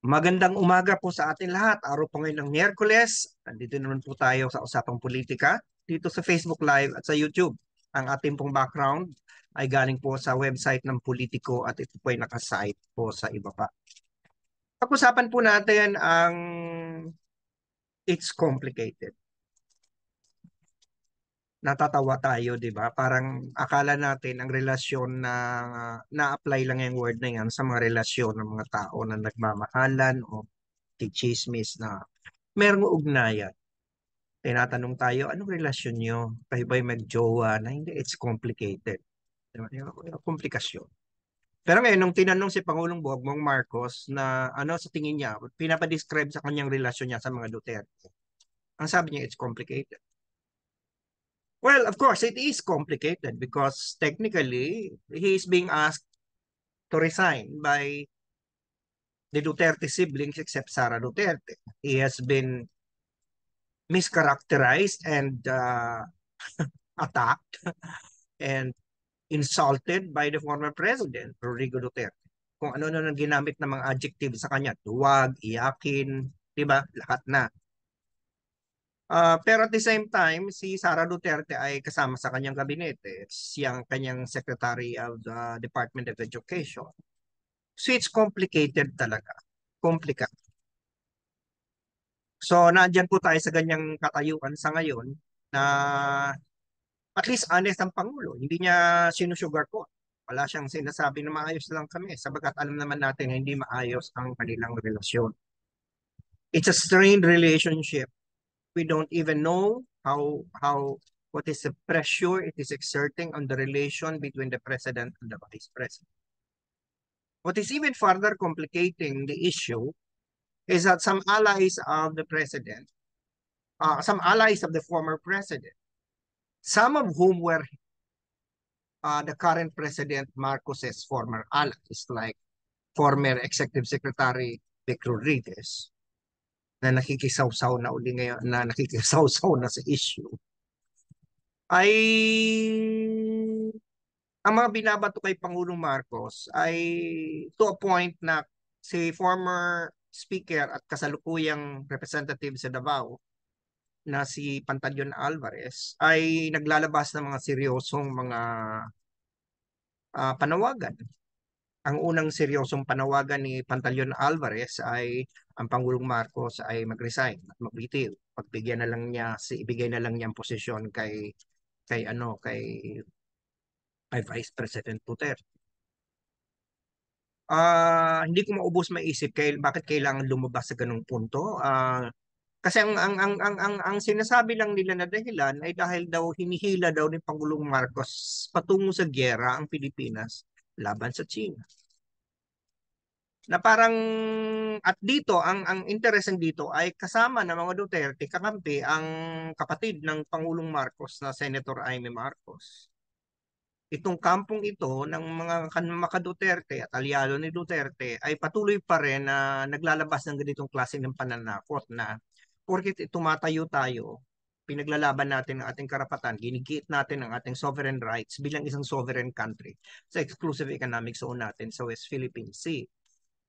Magandang umaga po sa atin lahat. Araw po ngayon ng Miyerkules. Nandito naman po tayo sa Usapang Politika dito sa Facebook Live at sa YouTube. Ang ating pong background ay galing po sa website ng Politico at ito po ay nakasite po sa iba pa. Pag-usapan po natin ang It's Complicated. Natatawa tayo, di ba? Parang akala natin ang relasyon na-apply lang yung word na yan sa mga relasyon ng mga tao na nagmamahalan o tichismis na merong ugnayan. Tinatanong tayo, anong relasyon nyo? Kayo ba'y mag-jowa? Na hindi, it's complicated. Diba? Yung komplikasyon. Pero ngayon, nung tinanong si Pangulong Bongbong Marcos na ano sa tingin niya, pinapadescribe sa kanyang relasyon niya sa mga Duterte, ang sabi niya, it's complicated. Well, of course, it is complicated because technically, he is being asked to resign by the Duterte siblings except Sara Duterte. He has been mischaracterized and attacked and insulted by the former president, Rodrigo Duterte. Kung ano-ano nang ginamit ng mga adjective sa kanya, duwag, iyakin, di ba? Lahat na. Pero at the same time, si Sara Duterte ay kasama sa kanyang gabinete, siyang kanyang Secretary of the Department of Education. So it's complicated talaga. Complicated. So nandyan po tayo sa ganyang katayuan sa ngayon na at least honest ang Pangulo. Hindi niya sinusugarcoat. Wala siyang sinasabi na maayos lang kami sabagat alam naman natin na hindi maayos ang kanilang relasyon. It's a strained relationship. We don't even know how what is the pressure it is exerting on the relation between the president and the vice president. What is even further complicating the issue is that some allies of the president, some allies of the former president, some of whom were the current President Marcos's former allies, like former Executive Secretary Vic Rodriguez, na nakikisawsaw na uli ngayon, na nakikisawsaw na sa issue, ay ang mga binabato kay Pangulong Marcos ay to a point na si former Speaker at kasalukuyang representative sa Davao na si Pantaleon Alvarez ay naglalabas ng mga seryosong mga panawagan. Ang unang seryosong panawagan ni Pantaleon Alvarez ay ang Pangulong Marcos ay mag-resign at magbitiw. Pagbigyan na lang niya, ibigay na lang niya ang posisyon kay Vice President Duterte. Hindi ko maubos maisip bakit kailangan lumabas sa ganung punto. Kasi ang sinasabi lang nila na dahilan ay dahil daw hinihila daw ni Pangulong Marcos patungo sa giyera ang Pilipinas laban sa China. Na parang at dito ang interesting dito ay kasama ng mga Duterte kakampi ang kapatid ng Pangulong Marcos na Senator Aimee Marcos. Itong kampong ito ng mga maka-Duterte at aliado ni Duterte ay patuloy pa rin na naglalabas ng ganitong klase ng pananakot na porket tumatayo tayo, pinaglalaban natin ang ating karapatan, ginigit natin ang ating sovereign rights bilang isang sovereign country sa exclusive economic zone natin sa West Philippine Sea,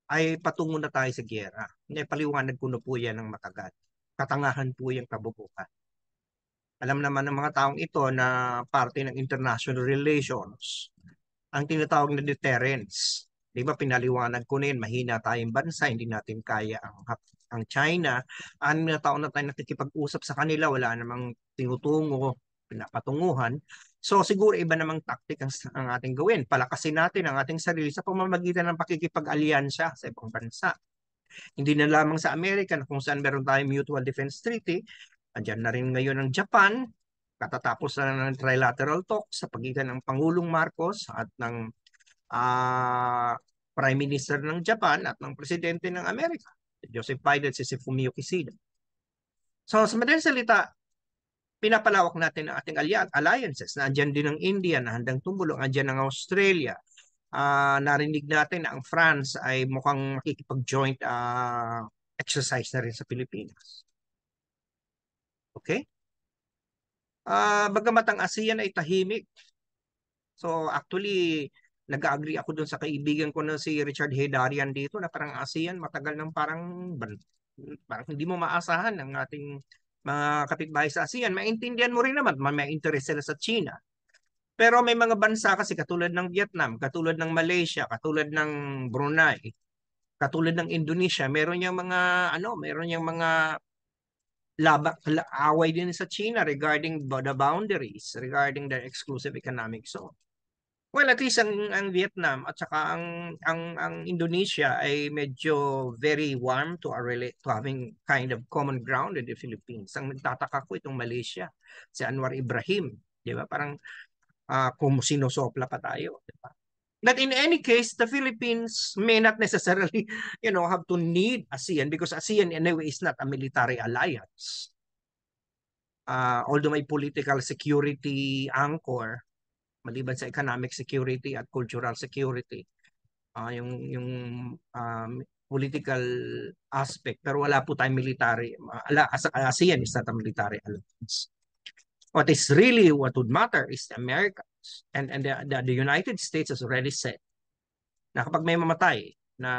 ay patungo na tayo sa giyera. Paliwanag ko na po yan ng matagal. Katangahan po yung kabubukan. Alam naman ng mga taong ito na parte ng international relations, ang tinatawag na deterrence. Di ba pinaliwanag ko na yun, mahina tayong bansa, hindi natin kaya ang China. Ang mga taon na tayo nakikipag-usap sa kanila, wala namang tinutungo, pinapatunguhan. So siguro iba namang tactic ang ating gawin. Palakasin natin ang ating sarili sa pamamagitan ng pakikipag-alyansya sa ibang bansa. Hindi na lamang sa Amerika na kung saan meron tayong mutual defense treaty, andyan na rin ngayon ang Japan, katatapos na ng trilateral talk sa pagitan ng Pangulong Marcos at ng Prime Minister ng Japan at ng Presidente ng Amerika, Joseph Biden, si Fumio Kishida. So sa madaling salita, pinapalawak natin ang ating alliances. Na andyan din ang India na handang tumulong, andyan ang Australia. Narinig natin na ang France ay mukhang makikipag-joint exercise na rin sa Pilipinas. Okay? Bagamat ang ASEAN ay tahimik. So actually, nag-agree ako dun sa kaibigan ko na si Richard Hedarian dito na parang ASEAN matagal nang parang hindi mo maasahan ang ating mga kapitbahay sa ASEAN. Maintindihan mo rin naman, may interest sila sa China. Pero may mga bansa kasi katulad ng Vietnam, katulad ng Malaysia, katulad ng Brunei, katulad ng Indonesia, meron yung mga away din sa China regarding the boundaries, regarding their exclusive economic zone. Well, at least ang Vietnam at saka ang Indonesia ay medyo very warm to having kind of common ground in the Philippines. Ang nagtataka ko itong Malaysia, si Anwar Ibrahim, di ba? Parang kung sinosopla pa tayo, di ba? But in any case, the Philippines may not necessarily, have to need ASEAN because ASEAN anyway is not a military alliance. Although may political security anchor, maliban sa economic security at cultural security, yung political aspect, pero wala po tayong military. ASEAN is not a military alliance. What would matter is the Americans and the United States has already said na kapag may mamatay na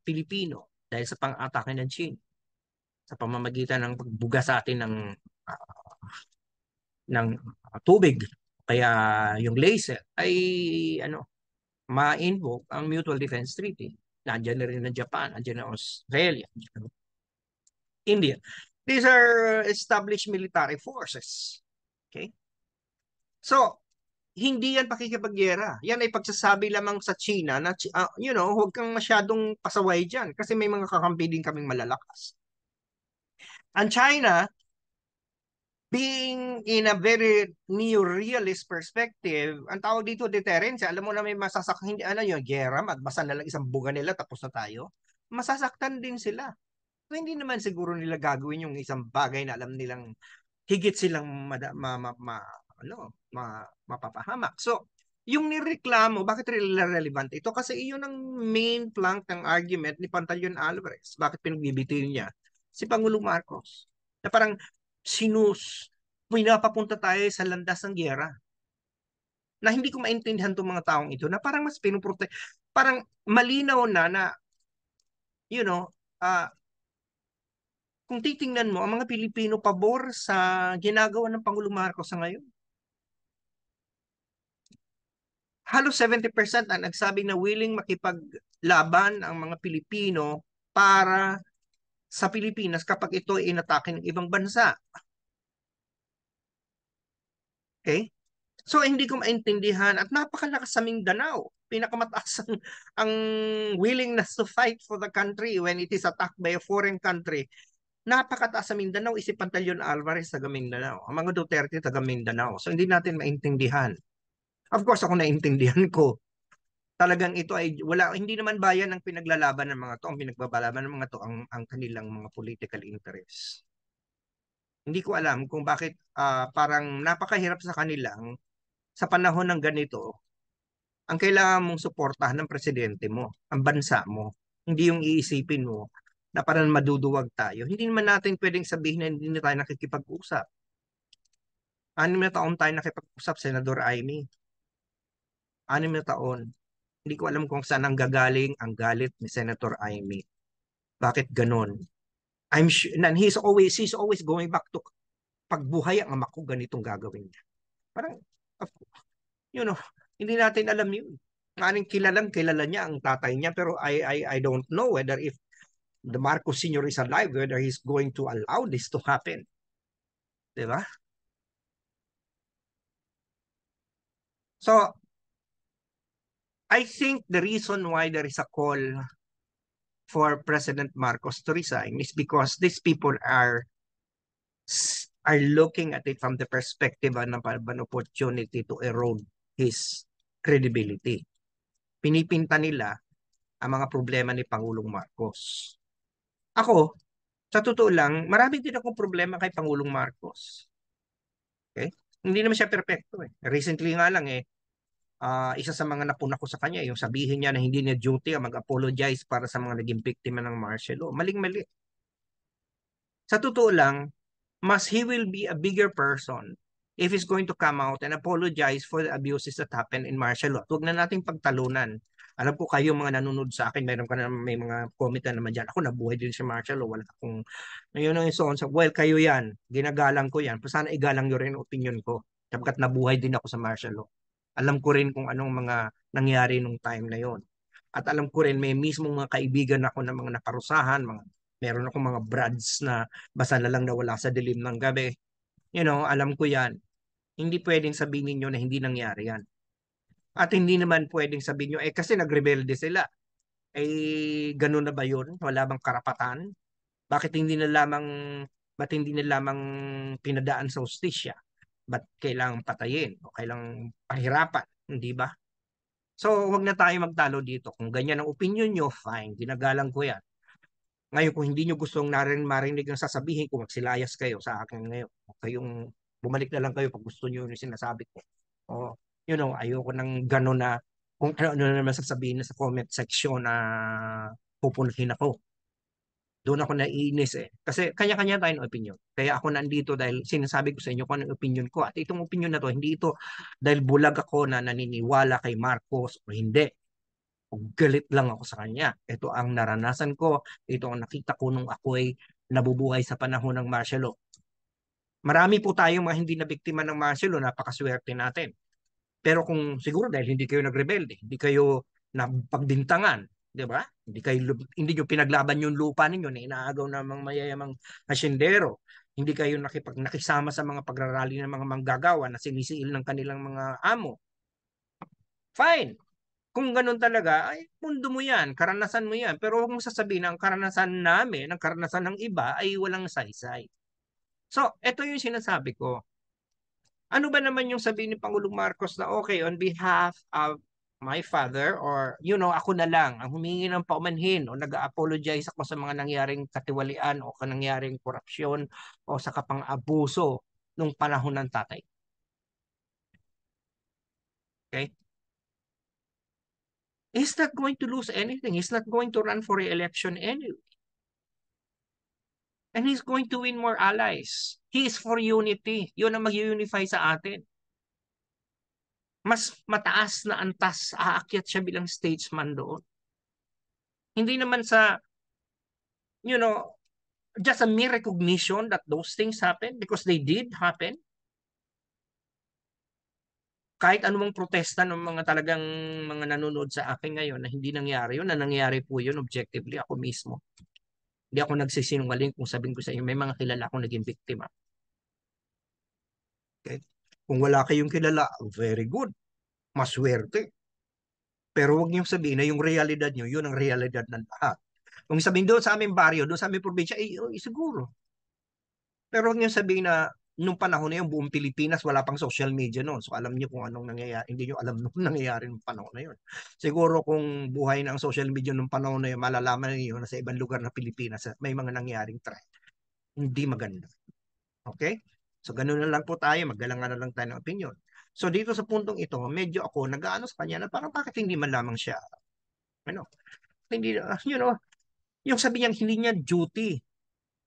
Pilipino dahil sa pang-atake ng China sa pamamagitan ng pagbuga sa atin ng tubig, kaya yung laser ay ma-invoke ang Mutual Defense Treaty. Nandiyan na rin ng Japan, nandiyan na Australia, nandiyan na India. These are established military forces. Okay? So, hindi yan pakikipagyera. Yan ay pagsasabi lamang sa China na, huwag kang masyadong pasaway dyan kasi may mga kakampi din kaming malalakas. Ang China, being in a very neo-realist perspective, ang tawag dito deterrence, alam mo na may masasaktan, hindi, gera, magbasa na lang isang buga nila tapos na tayo. Masasaktan din sila. So, hindi naman siguro nila gagawin yung isang bagay na alam nilang higit silang mapapahamak. So, yung nireklamo, bakit relevant ito? Kasi iyon ang main plank ng argument ni Pantaleon Alvarez. Bakit pinagbibitiw niya si Pangulong Marcos? Na parang pinapapunta tayo sa landas ng gyera. Na hindi ko maintindihan itong mga taong ito na parang mas pinuprotekta. Parang malinaw na you know, uh, kung titingnan mo, ang mga Pilipino pabor sa ginagawa ng Pangulong Marcos sa ngayon. Halos 70% ang nagsabi na willing makipaglaban ang mga Pilipino para sa Pilipinas kapag ito ay inatake ng ibang bansa. Okay? So hindi ko maintindihan at napakalakas sa Mindanao. Pinakamataas ang willingness to fight for the country when it is attacked by a foreign country. Napakataas sa Mindanao, isip Pantaleon Alvarez taga Mindanao. Ang mga Duterte taga Mindanao. So hindi natin maintindihan. Of course, ako naintindihan ko. Talagang ito ay hindi naman bayan ang pinaglalaban ng mga to. Ang pinagbabalaban ng mga to ang kanilang mga political interests. Hindi ko alam kung bakit parang napakahirap sa kanilang sa panahon ng ganito, ang kailangan mong suportahan ng presidente mo, ang bansa mo. Hindi yung iisipin mo na parang maduduwag tayo. Hindi naman natin pwedeng sabihin na hindi na tayo nakikipag-usap. 6 na taon tayo nakipag-usap, Senador Amy. 6 na taon. Hindi ko alam kung saan ang gagaling ang galit ni Senator Amy. Bakit ganon? I'm sure, and she's always going back to pagbuhay ang ama ko, ganitong gagawin niya. Parang, you know, hindi natin alam yun. Maring kilala niya ang tatay niya, pero I don't know whether if the Marcos Sr. is alive, whether he's going to allow this to happen. Diba? So, I think the reason why there is a call for President Marcos to resign is because these people are looking at it from the perspective of an opportunity to erode his credibility. Pinipinta nila ang mga problema ni Pangulong Marcos. Ako, sa totoo lang, marami din akong problema kay Pangulong Marcos. Okay? Hindi naman siya perpekto eh. Recently nga lang isa sa mga napuna ko sa kanya, yung sabihin niya na hindi niya duty ang mag-apologize para sa mga naging biktima ng martial law. Maling-mali. Sa totoo lang, he will be a bigger person if he's going to come out and apologize for the abuses that happened in martial law. Huwag na nating pagtalunan. Alam ko kayo mga nanonood sa akin, may mga comment na naman dyan. Ako nabuhay din sa martial law. Wala akong, yun ang so on. So, well, kayo yan. Ginagalang ko yan. Pero sana igalang nyo rin opinion ko. Sapagkat nabuhay din ako sa martial law. Alam ko rin kung anong mga nangyari nung time na yon. At alam ko rin may mismong mga kaibigan ako na mga naparusahan, meron akong mga brads na basa na lang nawala sa dilim ng gabi. Alam ko yan. Hindi pwedeng sabihin niyo na hindi nangyari yan. At hindi naman pwedeng sabihin niyo, kasi nagrebelde sila. Ganun na ba yun? Wala bang karapatan? Bakit hindi na lamang, ba't hindi na lamang pinadaan sa hustisya? Ba't kailangang patayin? O kailangang pahirapan? Hindi ba? So, wag na tayo magtalo dito. Kung ganyan ang opinion nyo, fine. Ginagalang ko yan. Ngayon, kung hindi nyo gustong marinig ang sasabihin ko, magsilayas kayo sa akin ngayon. Kayong bumalik na lang kayo pag gusto nyo yung sinasabi ko. O, ayoko nang gano'n na kung ano naman sasabihin na sa comment section na pupunuhin ako. Doon ako naiinis eh. Kasi kanya-kanya tayong opinion. Kaya ako nandito dahil sinasabi ko sa inyo kung anong opinion ko. At itong opinion na to, hindi ito dahil bulag ako na naniniwala kay Marcos o hindi. Galit lang ako sa kanya. Ito ang naranasan ko. Ito ang nakita ko nung ako ay nabubuhay sa panahon ng martial law. Marami po tayong mga hindi na biktima ng martial law. Napakaswerte natin. Pero kung siguro dahil hindi kayo nagrebelde, hindi kayo napagbintangan, di ba? Hindi nyo pinaglaban yung lupa ninyo na inaagaw ng mga mayayamang hasyendero. Hindi kayo nakisama sa mga pagrarally ng mga manggagawa na sinisiil ng kanilang mga amo. Fine. Kung ganun talaga, ay mundo mo yan, karanasan mo yan. Pero huwag mo sasabihin na ang karanasan namin, ang karanasan ng iba ay walang saysay. So, ito yung sinasabi ko. Ano ba naman yung sabihin ni Pangulong Marcos na okay, on behalf of my father or ako na lang ang humingi ng paumanhin o nag-apologize ako sa mga nangyaring katiwalian o nangyaring korupsyon o sa kapang-abuso nung panahon ng tatay. Okay? He's not going to lose anything. He's not going to run for re-election anyway. And he's going to win more allies. He is for unity. Yun ang mag-unify sa atin. Mas mataas na antas, aakyat siya bilang statesman doon. Hindi naman sa, you know, just a mere recognition that those things happen because they did happen. Kahit anumang protesta ng mga talagang mga nanonood sa akin ngayon na hindi nangyari yun, na nangyari po yun objectively ako mismo. Hindi ako nagsisinungaling kung sabihin ko sa inyo, may mga kilala akong naging biktima. Okay? Kung wala kayong kilala, very good. Maswerte. Pero huwag niyong sabihin na yung realidad niyo, yun ang realidad ng lahat. Kung sabihin doon sa aming baryo, doon sa aming probinsya, siguro. Pero huwag niyong sabihin na nung panahon na yun, buong Pilipinas, wala pang social media noon. So alam niyo kung anong nangyayari. Hindi niyo alam nung nangyayari nung panahon na yun. Siguro kung buhay na ang social media nung panahon na yun, malalaman niyo na sa ibang lugar na Pilipinas, may mga nangyaring trend. Hindi maganda. Okay? So ganun na lang po tayo, maggalangan na lang tayo ng opinion. So dito sa puntong ito, medyo ako nag-aano sa kanya na parang bakit hindi man lamang siya, hindi, yung sabi niyang hindi niya duty.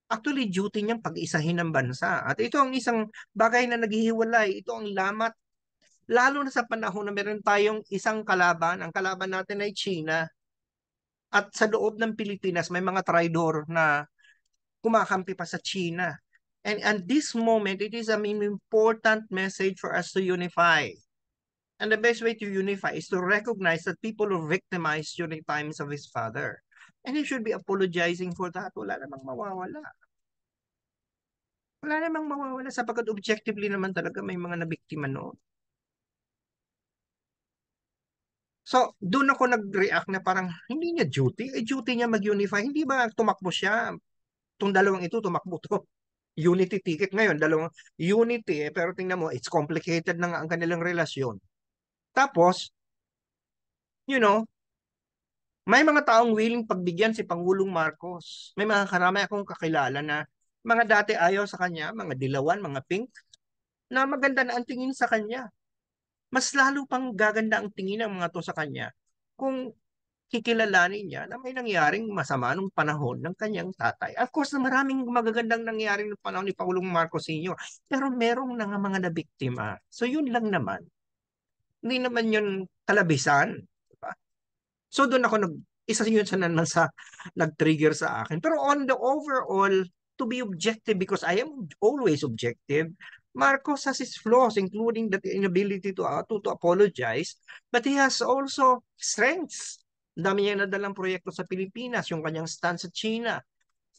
Actually, duty niyang pag-isahin ng bansa. At ito ang isang bagay na naghihiwalay. Ito ang lamat. Lalo na sa panahon na meron tayong isang kalaban. Ang kalaban natin ay China. At sa loob ng Pilipinas, may mga traidor na kumakampi pa sa China. And at this moment, it is an important message for us to unify. And the best way to unify is to recognize that people were victimized during times of his father. And he should be apologizing for that. Wala namang mawawala. Wala namang mawawala sapagkat objectively naman talaga may mga nabiktima noon. So, doon ako nag-react na parang hindi niya duty. Duty niya mag-unify. Hindi ba tumakbo siya? Itong dalawang ito, tumakbo to. Unity ticket ngayon, dalawang unity. Pero tingnan mo, it's complicated na nga ang kanilang relasyon. Tapos, may mga taong willing pagbigyan si Pangulong Marcos. May mga karami akong kakilala na mga dati ayaw sa kanya, mga dilawan, mga pink, na maganda na ang tingin sa kanya. Mas lalo pang gaganda ang tingin ng mga to sa kanya kung kikilalanin niya na may nangyaring masama nung panahon ng kanyang tatay. Of course, na maraming magagandang nangyari nung panahon ni Pangulong Marcos Sr. Pero merong na nga mga nabiktima. So yun lang naman. Hindi naman yun kalabisan. Diba? So doon ako isa yun sa naman sa nag-trigger sa akin. Pero on the overall, to be objective, because I am always objective, Marcos has his flaws, including the inability to apologize, but he has also strengths. Dami niya nadalang proyekto sa Pilipinas, yung kanyang stand sa China.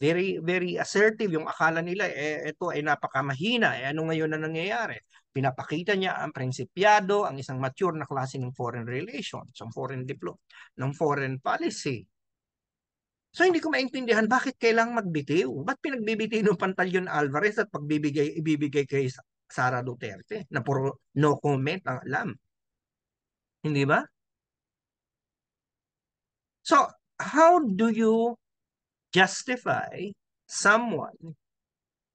Very, very assertive. Yung akala nila, ito ay napakamahina. Ano ngayon na nangyayari? Pinapakita niya ang prinsipyado, ang isang mature na klase ng foreign relations, ng ng foreign policy. So hindi ko maintindihan bakit kailangang magbitiw. Ba't pinagbibitiw ng Pantaleon Alvarez at ibibigay kay Sara Duterte na puro no comment ang alam? Hindi ba? So, how do you justify someone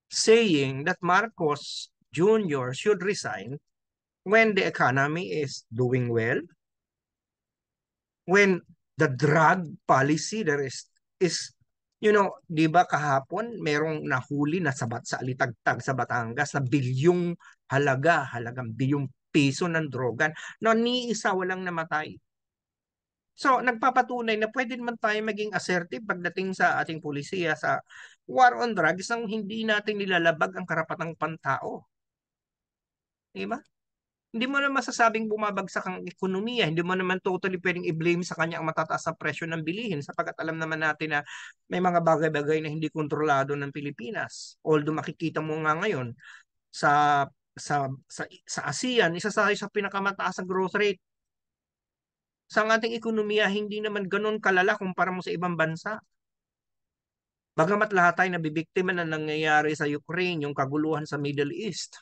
saying that Marcos Jr. should resign when the economy is doing well, when the drug policy there is di ba kahapon merong nahuli na sabat sa alitagtag sa Batangas na halagang bilyong piso ng drogan na ni isa walang namatay. So, nagpapatunay na pwede naman tayo maging assertive pagdating sa ating pulisiya sa war on drugs nang hindi natin nilalabag ang karapatang pantao. Di ba? Hindi mo naman masasabing bumabagsak ang ekonomiya. Hindi mo naman totally pwedeng i-blame sa kanya ang matataas na presyo ng bilihin sapagkat alam naman natin na may mga bagay-bagay na hindi kontrolado ng Pilipinas. Although makikita mo nga ngayon sa sa ASEAN, isa sa pinakamataas na growth rate. Sa ating ekonomiya, hindi naman ganun kalala kumpara mo sa ibang bansa. Bagamat lahat tayo nabibiktima na nangyayari sa Ukraine, yung kaguluhan sa Middle East.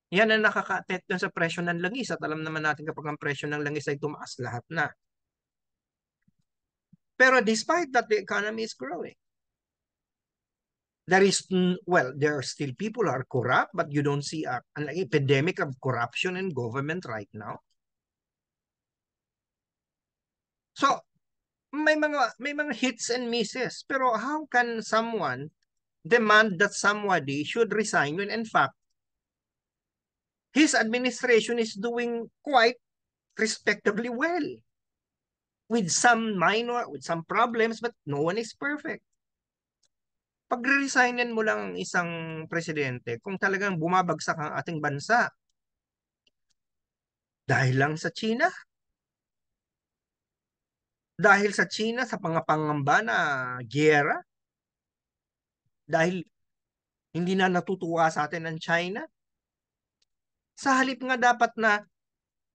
Yan ang nakaka-apekto sa presyo ng langis at alam naman natin kapag ang presyo ng langis ay tumaas lahat na. Pero despite that, the economy is growing. There are still people who are corrupt, but you don't see an epidemic of corruption in government right now. So, may mga hits and misses. Pero how can someone demand that somebody should resign when in fact his administration is doing quite respectably well? With some problems, but no one is perfect. Pagre-resignin mo lang ang isang presidente kung talagang bumabagsak ang ating bansa dahil lang sa China, dahil sa China sa pangamba na giyera, dahil hindi na natutuwa sa atin ang China. Sa halip nga dapat na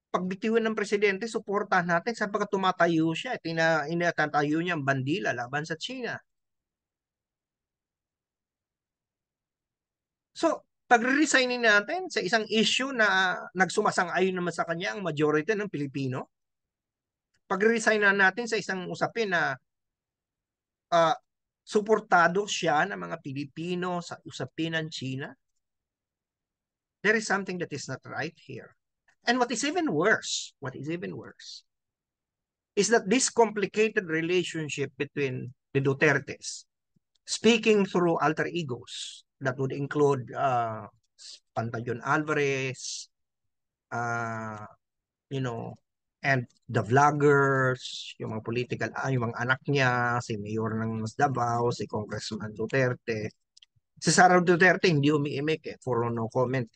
pagbitiwan ng presidente, suportahan natin sapagkat tumatayo siya, inatatayo niya ang bandila laban sa China. So, pagre-resignin natin sa isang issue na nagsumasang-ayon naman sa kanya ang majority ng Pilipino, pagre-resign natin sa isang usapin na uh, suportado siya ng mga Pilipino sa usapin ng China, there is something that is not right here. And what is even worse, is that this complicated relationship between the Dutertes, speaking through alter egos, that would include Pantaleon Alvarez, and the vloggers, yung mga political, yung mga anak niya, si Mayor ng Davao, si Congressman Duterte. Si Sara Duterte hindi umiimik for no comment.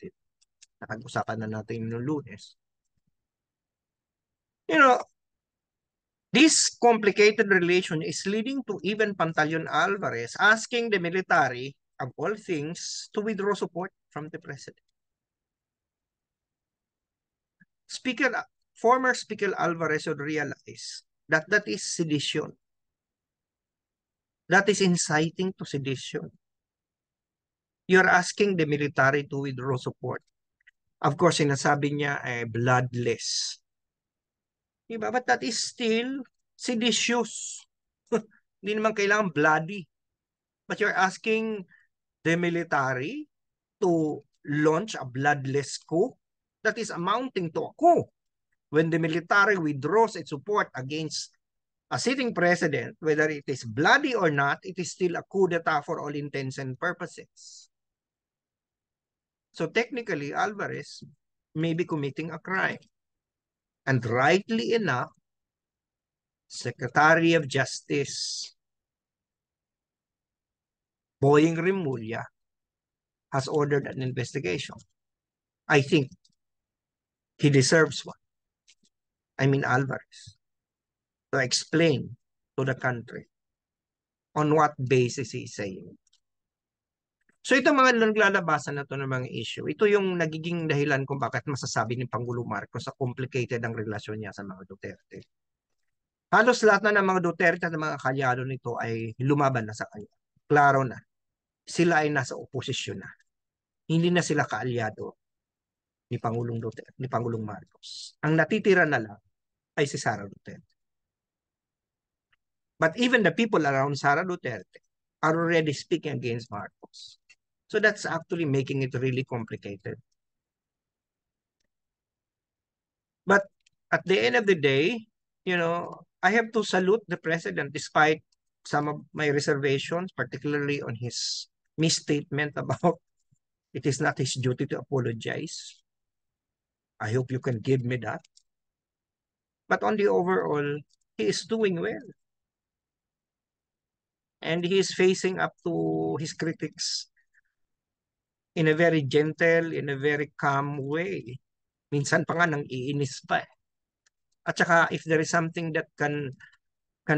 Nakag-usapan na natin noong Lunes. This complicated relation is leading to even Pantaleon Alvarez asking the military, of all things, to withdraw support from the president. Former Speaker Alvarez should realize that that is sedition. That is inciting to sedition. You're asking the military to withdraw support. Of course, sinasabi niya bloodless. Diba? But that is still seditious. Hindi naman kailangan bloody. But you're asking the military to launch a bloodless coup that is amounting to a coup when the military withdraws its support against a sitting president, whether it is bloody or not, it is still a coup d'etat for all intents and purposes. So technically, Alvarez may be committing a crime. And rightly enough, Secretary of Justice Boying Rimulya has ordered an investigation. I think he deserves one. I mean Alvarez, to explain to the country on what basis he's saying. So ito mga naglalabasan na to ng mga issue. Ito yung nagiging dahilan kung bakit masasabi ni Pangulo Marcos sa complicated ang relasyon niya sa mga Duterte. Halos lahat na ng mga Duterte at mga kalyado nito ay lumaban na sa kanya. Klaro na. Sila ay nasa oposisyon na. Hindi na sila kaalyado ni Pangulong Duterte, ni Pangulong Marcos. Ang natitira na lang ay si Sara Duterte. But even the people around Sara Duterte are already speaking against Marcos. So that's actually making it really complicated. But at the end of the day, I have to salute the president despite some of my reservations, particularly on his misstatement about it is not his duty to apologize. I hope you can give me that. But on the overall, he is doing well. And he is facing up to his critics in a very gentle, in a very calm way. Minsan pa nga nang iinis pa eh. At saka if there is something that can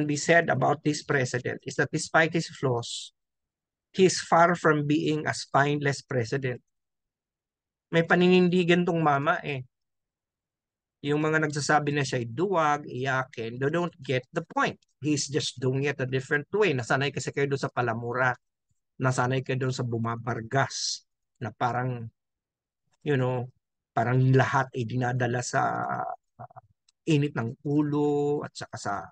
be said about this president is that despite his flaws, he is far from being a spineless president. May paninindigan tong mama eh. Yung mga nagsasabi na siya'y duwag, iyakin, they don't get the point. He's just doing it a different way. Nasanay kasi kayo doon sa palamura. Nasanay kayo doon sa bumabargas. Na parang, parang lahat ay dinadala sa init ng ulo at saka sa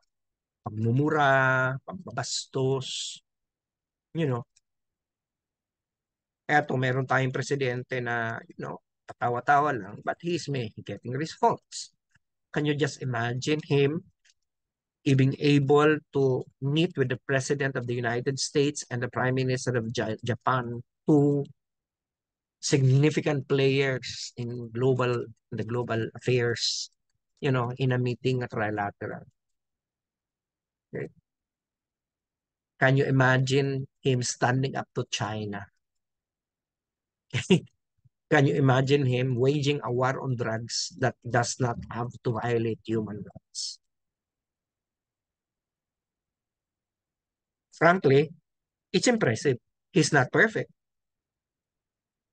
pagmumura, pagbabastos. Eto, meron tayong presidente na, patawa-tawa lang, but he's getting results. Can you just imagine him being able to meet with the President of the United States and the Prime Minister of Japan, two significant players in the global affairs, in a meeting at trilateral? Okay. Can you imagine him standing up to China? Can you imagine him waging a war on drugs that does not have to violate human rights? Frankly, it's impressive. He's not perfect,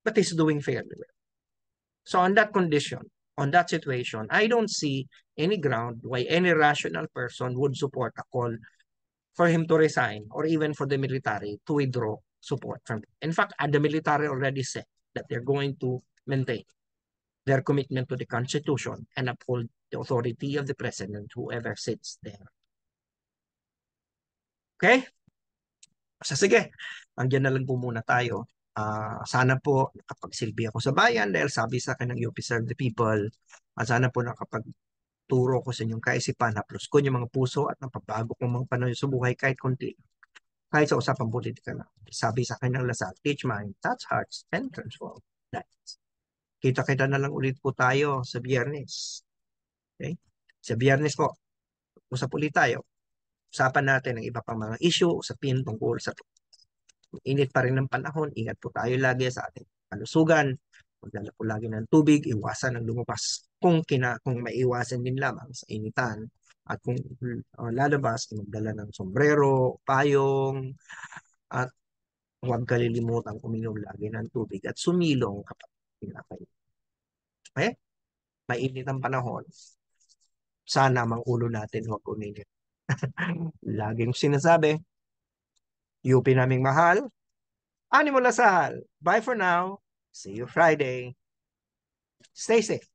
but he's doing fairly well. So on that condition, on that situation, I don't see any ground why any rational person would support a call for him to resign or even for the military to withdraw support from him. In fact, the military already said that they're going to maintain their commitment to the Constitution and uphold the authority of the President, whoever sits there. Okay? So sige, hanggang na lang po muna tayo. Sana po nakapagsilbi ako sa bayan dahil sabi sa akin ng UP Serve the People. Sana po nakapagturo ko sa inyong kaisipan, haplos ko yung mga puso at napabago kong mga panahon sa buhay kahit konti. Kahit sa usapang politika na. Sabi sa akin ng Lasal, teach mind, touch hearts, and transform lives. Kita-kita na lang ulit po tayo sa Biyernes. Okay? Sa Biyernes po, usap ulit tayo. Usapan natin ang iba pang mga issue, usapin tungkol sa init pa rin ng panahon. Ingat po tayo lagi sa ating kalusugan. Magdala po lagi ng tubig, iwasan ang lumabas kung maiwasan din lamang sa initan. At kung lalabas, magdala ng sombrero, payong, at huwag kalilimutan uminom lagi ng tubig at sumilong kapag pinakain. Okay? Mainit ang panahon. Sana mang ulo natin huwag uminit. Laging sinasabi, UP naming mahal, Animo Lasal. Bye for now. See you Friday. Stay safe.